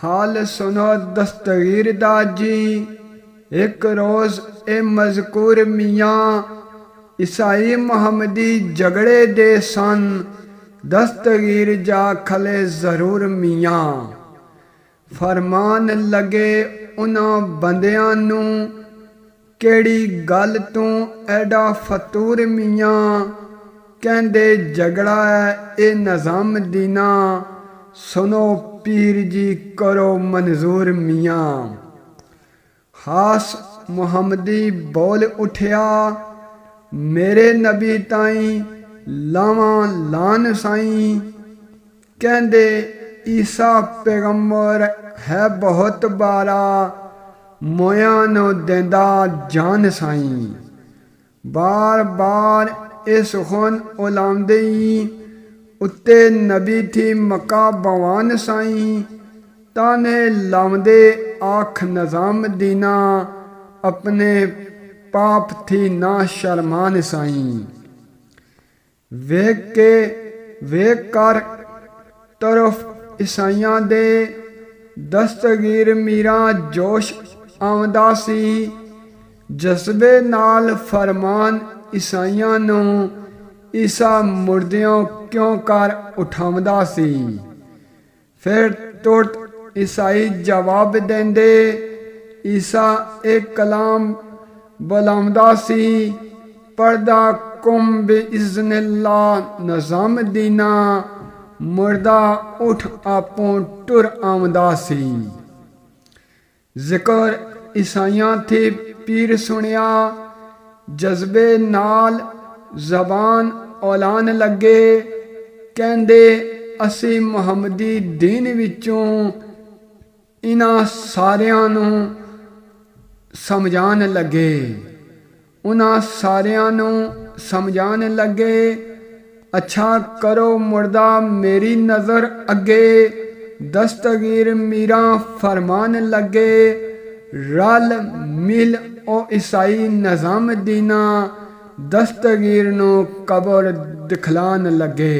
हाल सुनो दस्तगीर दा जी। एक रोज़ ए मज़कूर मियाँ ईसाई मुहम्मदी झगड़े दे सन। दस्तगीर जा खले जरूर मियाँ। फरमान लगे उन्हां बंदियां नूं, केड़ी गल तू एडा फतूर मियाँ। कहंदे झगड़ा है ए निज़ाम दीना, सुनो पीर जी करो मंजूर मियाँ। खास मुहम्मदी बोल उठिया, मेरे नबी ताईं लावां लान साईं। कहंदे ईसा पैगंबर है बहुत बारा, मोया नो देंदा जान साईं। बार बार ए सुखन उलांदे उत्ते नबी थी मक्का भवान साईं। ताने लावंदे आख निज़ाम दीना, अपने पाप थी ना शर्मान साईं। वेख कर तरफ ईसाइयां दे, दस्तगीर मीरा जोश आंवदा सी। जज्बे नाल फरमान ईसाइयां नूं, ईसा मुर्दियों क्यों कर उठावदा सी। फिर तुरत ईसाई जवाब देंदे, ईसा एक कलाम बुलावदा सी। पढ़दा कुम बिइज़्निल्लाह निज़ाम दीना, मुर्दा उठ आपों टुर आवदा सी। जिक्र ईसाइयां थी पीर सुनिया, जज्बे नाल जबान औलान लगे। कहंदे असी मुहम्मदी दीन विचों इन्हां सारियां नूं समझान लगे। उन्हां सारियां नूं समझान लगे, अच्छा करो मुर्दा मेरी नज़र अगे। दस्तगीर मीरा फरमान लगे, रल मिल ओ ईसाई निज़ाम दीना। दस्तगीर नूं कबर दिखलान लगे।